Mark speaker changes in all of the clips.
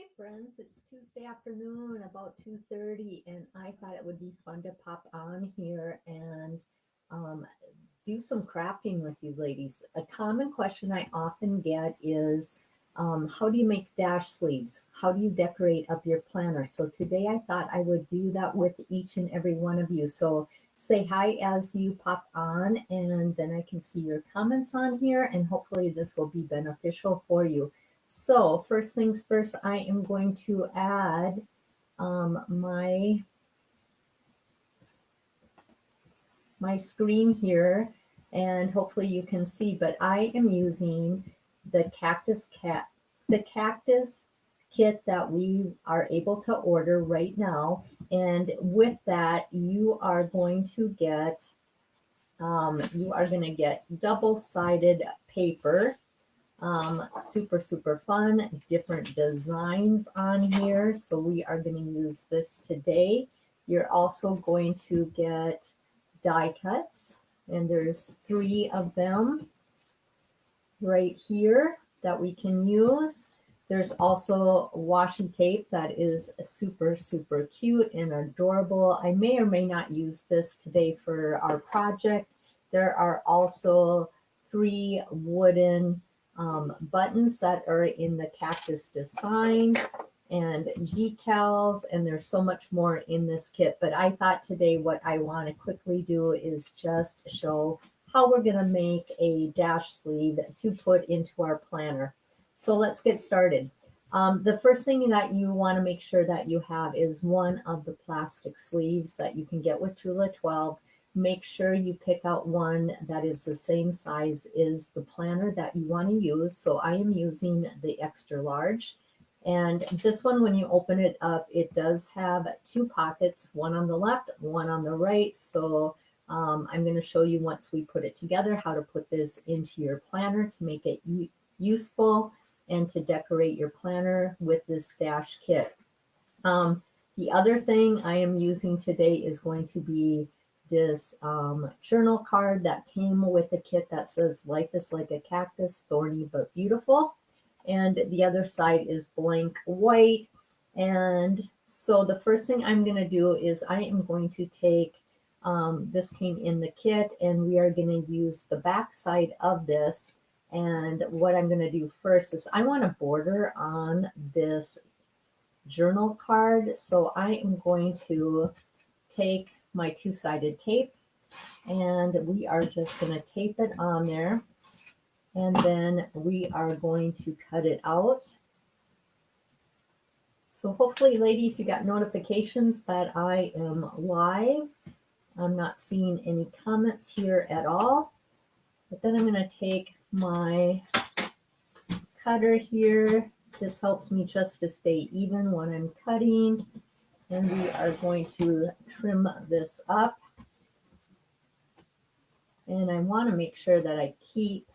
Speaker 1: Hey friends, it's Tuesday afternoon, about 2:30, and I thought it would be fun to pop on here and um, do some crafting with you ladies. A common question I often get is, how do you make dash sleeves? How do you decorate up your planner? So today I thought I would do that with each and every one of you. So say hi as you pop on, and then I can see your comments on here, and hopefully this will be beneficial for you. So first things first, I am going to add my screen here, and hopefully you can see, but I am using the Cactus Kit that we are able to order right now. And with that, you are going to get double-sided paper. Super, super fun, different designs on here. So we are going to use this today. You're also going to get die cuts, and there's 3 of them right here that we can use. There's also washi tape that is super, super cute and adorable. I may or may not use this today for our project. There are also 3 wooden buttons that are in the cactus design and decals, and there's so much more in this kit. But I thought today what I want to quickly do is just show how we're going to make a dash sleeve to put into our planner. So let's get started. The first thing that you want to make sure that you have is one of the plastic sleeves that you can get with Tula 12. Make sure you pick out one that is the same size as the planner that you want to use. So I am using the extra large. And this one, when you open it up, it does have 2 pockets, one on the left, one on the right. So I'm going to show you once we put it together how to put this into your planner to make it useful and to decorate your planner with this dash kit. The other thing I am using today is going to be this journal card that came with the kit that says life is like a cactus, thorny but beautiful. And the other side is blank white. And so the first thing I'm going to do is I am going to take, this came in the kit, and we are going to use the back side of this. And what I'm going to do first is I want to border on this journal card. So I am going to take my 2-sided tape, and we are just going to tape it on there, and then we are going to cut it out. So hopefully, ladies, you got notifications that I am live. I'm not seeing any comments here at all, but then I'm going to take my cutter here. This helps me just to stay even when I'm cutting. And we are going to trim this up. And I want to make sure that I keep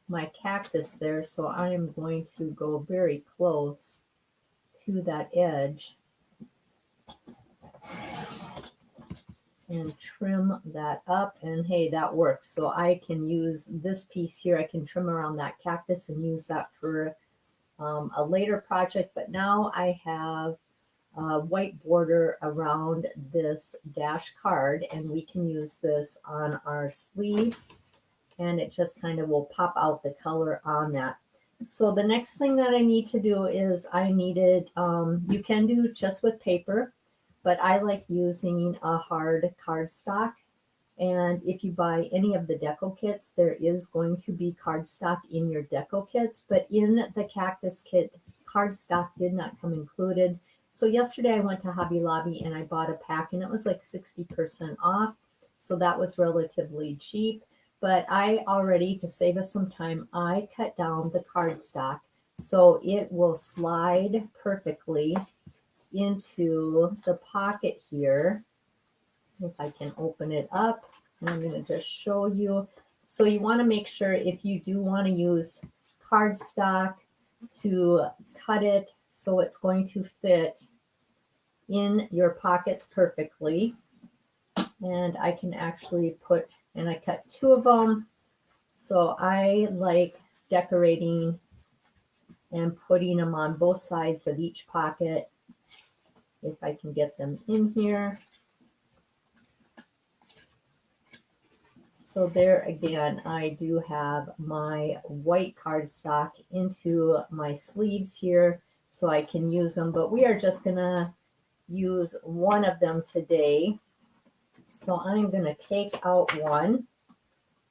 Speaker 1: my cactus there. So I am going to go very close to that edge and trim that up. And hey, that works. So I can use this piece here. I can trim around that cactus and use that for a later project. But now I have white border around this dash card, and we can use this on our sleeve, and it just kind of will pop out the color on that. So the next thing that I need to do is I needed, you can do just with paper, but I like using a hard cardstock. And if you buy any of the deco kits, there is going to be cardstock in your deco kits, but in the Cactus Kit, cardstock did not come included. So yesterday I went to Hobby Lobby and I bought a pack, and it was like 60% off. So that was relatively cheap. But I already, to save us some time, I cut down the cardstock so it will slide perfectly into the pocket here. If I can open it up, and I'm going to just show you. So you want to make sure, if you do want to use cardstock, to cut it so it's going to fit in your pockets perfectly. And I can actually and I cut 2 of them. So I like decorating and putting them on both sides of each pocket, if I can get them in here. So there again, I do have my white cardstock into my sleeves here so I can use them, but we are just gonna use one of them today. So I'm gonna take out one,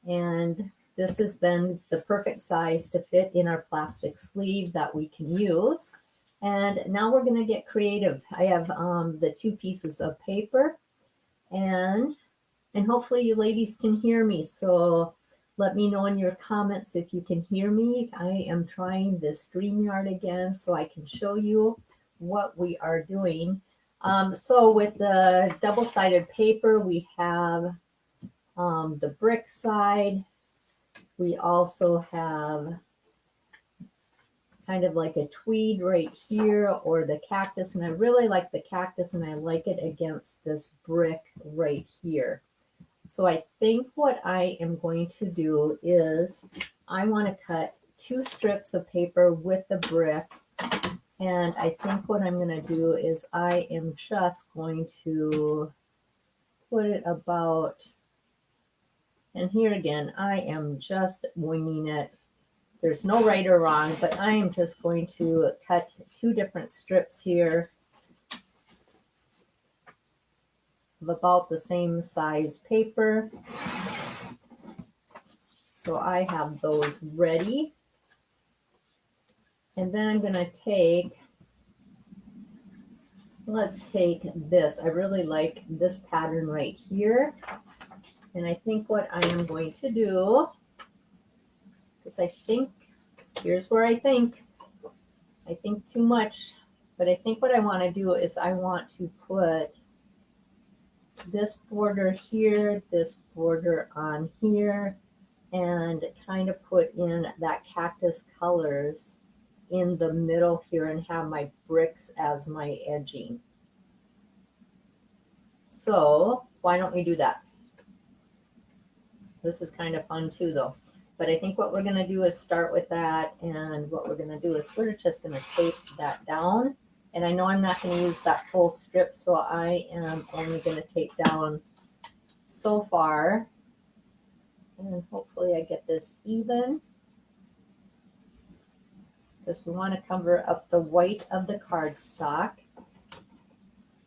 Speaker 1: and this is then the perfect size to fit in our plastic sleeve that we can use. And now we're gonna get creative. I have the 2 pieces of paper, and hopefully you ladies can hear me. So let me know in your comments if you can hear me. I am trying this StreamYard again so I can show you what we are doing. So with the double-sided paper, we have the brick side. We also have kind of like a tweed right here, or the cactus. And I really like the cactus, and I like it against this brick right here. So I think what I am going to do is I want to cut 2 strips of paper with the brick. And I think what I'm going to do is I am just going to put it about, and here again, I am just winging it. There's no right or wrong, but I am just going to cut 2 different strips here of about the same size paper. So I have those ready. And then I'm going to take, let's take this. I really like this pattern right here. And I think what I am going to do, because I think, here's where I think too much, but I think what I want to do is I want to put this border here, this border on here, and kind of put in that cactus colors in the middle here and have my bricks as my edging. So why don't we do that? This is kind of fun too though. But I think what we're going to do is start with that, and what we're going to do is we're just going to tape that down. And I know I'm not going to use that full strip, so I am only going to tape down so far. And hopefully I get this even, because we want to cover up the white of the cardstock.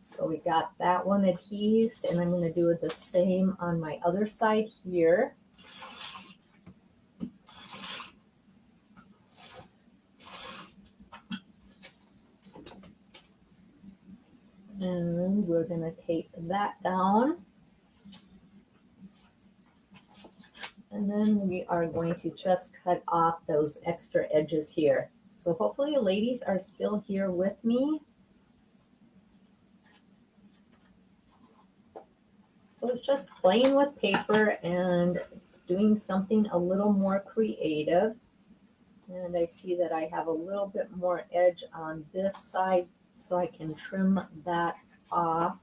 Speaker 1: So we got that one adhesed, and I'm going to do the same on my other side here. And we're going to tape that down. And then we are going to just cut off those extra edges here. So hopefully you ladies are still here with me. So it's just playing with paper and doing something a little more creative. And I see that I have a little bit more edge on this side, so I can trim that off.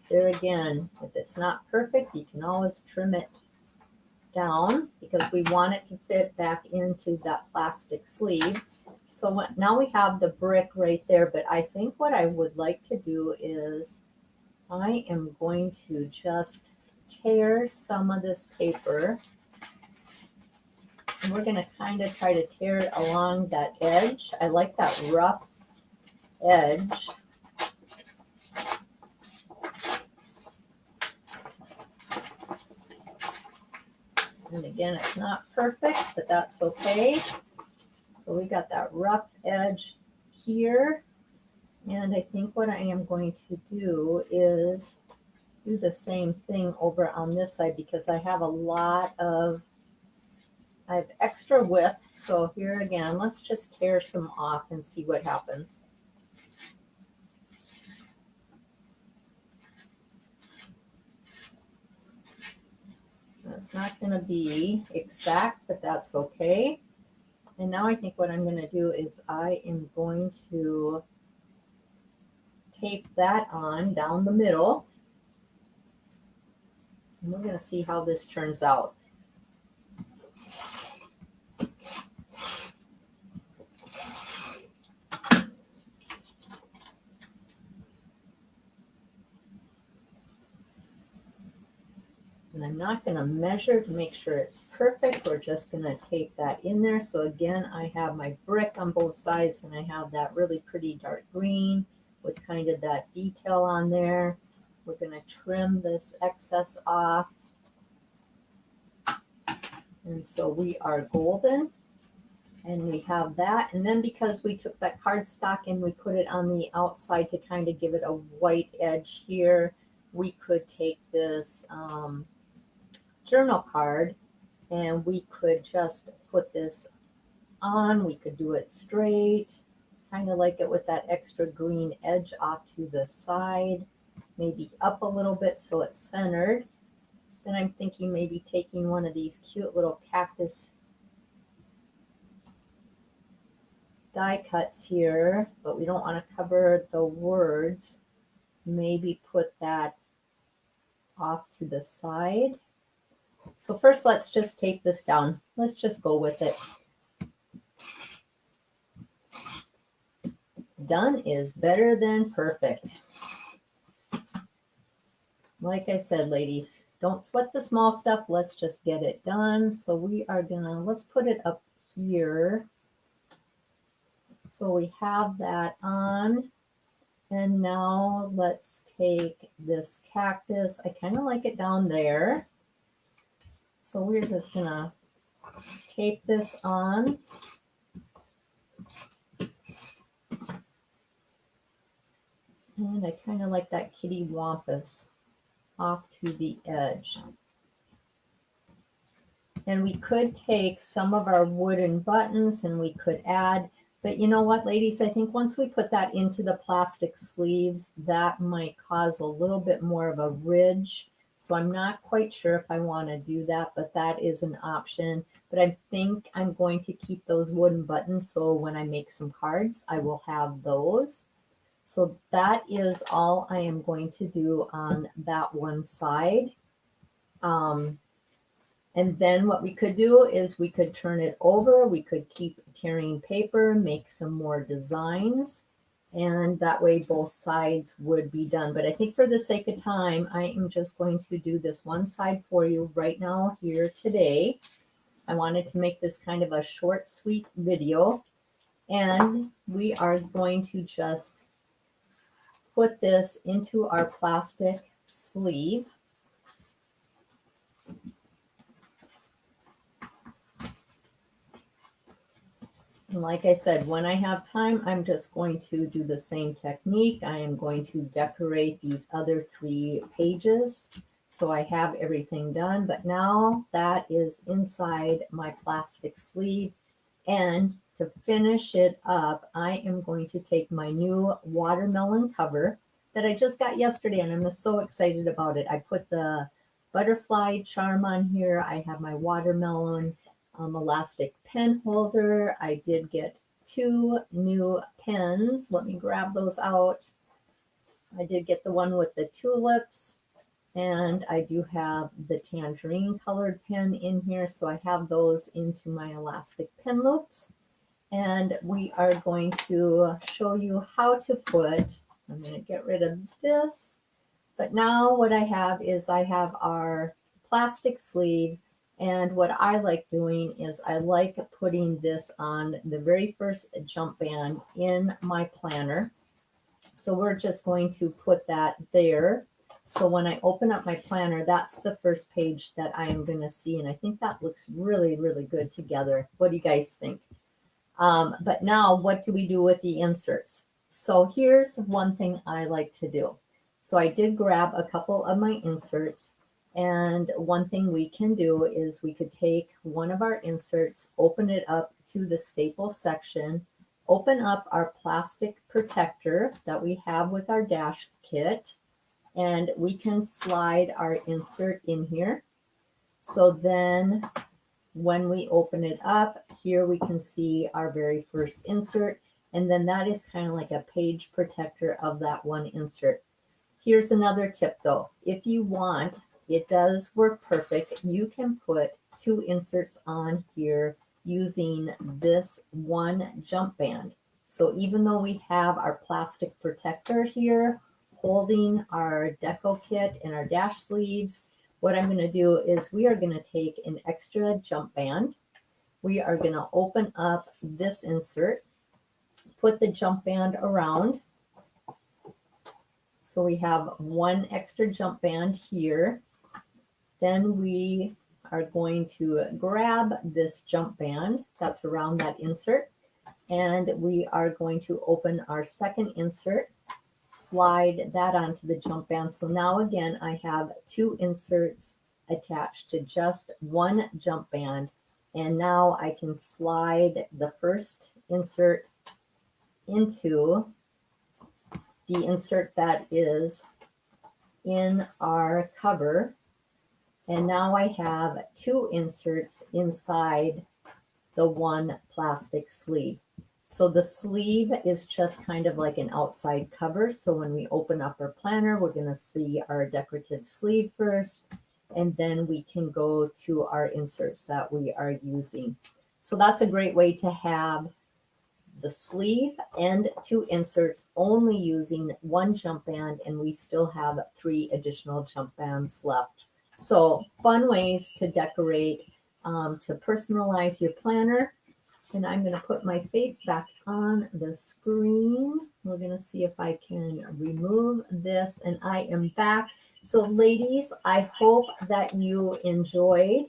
Speaker 1: There again, if it's not perfect, you can always trim it down, because we want it to fit back into that plastic sleeve. So now we have the brick right there, but I think what I would like to do is I am going to just tear some of this paper, and we're going to kind of try to tear it along that edge. I like that rough edge. And again, it's not perfect, but that's okay. So we got that rough edge here. And I think what I am going to do is do the same thing over on this side, because I have I have extra width. So here again, let's just tear some off and see what happens. It's not going to be exact, but that's okay. And now I think what I'm going to do is I am going to tape that on down the middle. And we're going to see how this turns out. I'm not going to measure to make sure it's perfect. We're just going to tape that in there. So again, I have my brick on both sides, and I have that really pretty dark green with kind of that detail on there. We're going to trim this excess off. And so we are golden. And we have that. And then because we took that cardstock and we put it on the outside to kind of give it a white edge here, we could take this journal card and we could just put this on. We could do it straight, kind of like it with that extra green edge off to the side, maybe up a little bit so it's centered. Then I'm thinking maybe taking one of these cute little cactus die cuts here, but we don't want to cover the words. Maybe put that off to the side. So first, let's just tape this down. Let's just go with it. Done is better than perfect. Like I said, ladies, don't sweat the small stuff. Let's just get it done. So we are gonna, let's put it up here. So we have that on. And now let's take this cactus. I kind of like it down there. So we're just gonna tape this on. And I kind of like that kitty wampus off to the edge. And we could take some of our wooden buttons and we could add, but you know what, ladies, I think once we put that into the plastic sleeves, that might cause a little bit more of a ridge. So I'm not quite sure if I want to do that, but that is an option. But I think I'm going to keep those wooden buttons, so when I make some cards, I will have those. So that is all I am going to do on that one side. And then what we could do is we could turn it over. We could keep tearing paper, make some more designs, and that way both sides would be done. But I think for the sake of time, I am just going to do this one side for you right now here today. I wanted to make this kind of a short, sweet video. And we are going to just put this into our plastic sleeve. And like I said, when I have time, I'm just going to do the same technique. I am going to decorate these other 3 pages. So I have everything done, but now that is inside my plastic sleeve. And to finish it up, I am going to take my new watermelon cover that I just got yesterday, and I'm so excited about it. I put the butterfly charm on here. I have my watermelon elastic pen holder. I did get 2 new pens. Let me grab those out. I did get the one with the tulips, and I do have the tangerine colored pen in here. So I have those into my elastic pen loops. And we are going to show you how to put, I'm going to get rid of this. But now what I have is I have our plastic sleeve. And what I like doing is I like putting this on the very first jump band in my planner. So we're just going to put that there. So when I open up my planner, that's the first page that I am going to see. And I think that looks really, really good together. What do you guys think? But now what do we do with the inserts? So here's one thing I like to do. So I did grab a couple of my inserts. And one thing we can do is we could take one of our inserts, open it up to the staple section, open up our plastic protector that we have with our dash kit, and we can slide our insert in here. So then when we open it up, here we can see our very first insert, and then that is kind of like a page protector of that one insert. Here's another tip though. If you want, it does work perfect. You can put 2 inserts on here using this one jump band. So even though we have our plastic protector here holding our deco kit and our dash sleeves, what I'm going to do is we are going to take an extra jump band. We are going to open up this insert, put the jump band around. So we have one extra jump band here. Then we are going to grab this jump band that's around that insert, and we are going to open our second insert, slide that onto the jump band. So now again, I have two inserts attached to just one jump band. And now I can slide the first insert into the insert that is in our cover. And now I have two inserts inside the one plastic sleeve. So the sleeve is just kind of like an outside cover. So when we open up our planner, we're going to see our decorative sleeve first, and then we can go to our inserts that we are using. So that's a great way to have the sleeve and two inserts only using one jump band, and we still have 3 additional jump bands left. So fun ways to decorate, to personalize your planner. And I'm going to put my face back on the screen. We're going to see if I can remove this, and I am back. So ladies, I hope that you enjoyed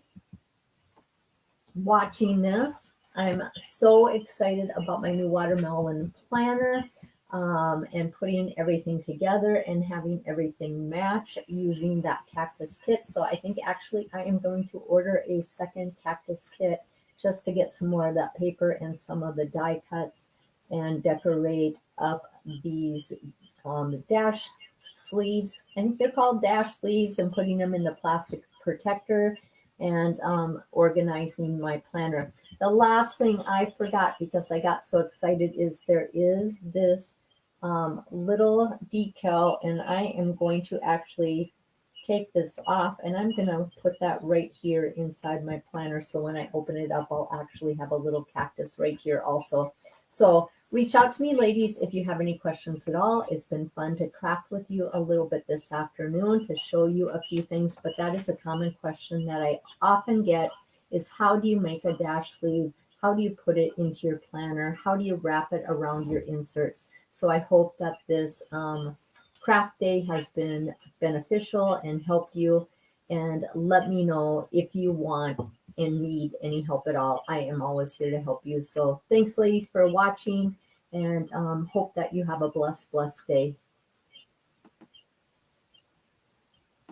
Speaker 1: watching this. I'm so excited about my new watermelon planner, and putting everything together and having everything match using that Cactus Kit. So I think actually I am going to order a second Cactus Kit just to get some more of that paper and some of the die cuts and decorate up these dash sleeves. I think they're called dash sleeves, and putting them in the plastic protector and organizing my planner. The last thing I forgot because I got so excited is there is this little decal, and I am going to actually take this off, and I'm going to put that right here inside my planner. So when I open it up, I'll actually have a little cactus right here also. So reach out to me, ladies, if you have any questions at all. It's been fun to craft with you a little bit this afternoon to show you a few things, but that is a common question that I often get is how do you make a dash sleeve? How do you put it into your planner? How do you wrap it around your inserts? So I hope that this craft day has been beneficial and helped you. And let me know if you want and need any help at all. I am always here to help you. So thanks, ladies, for watching, and hope that you have a blessed day.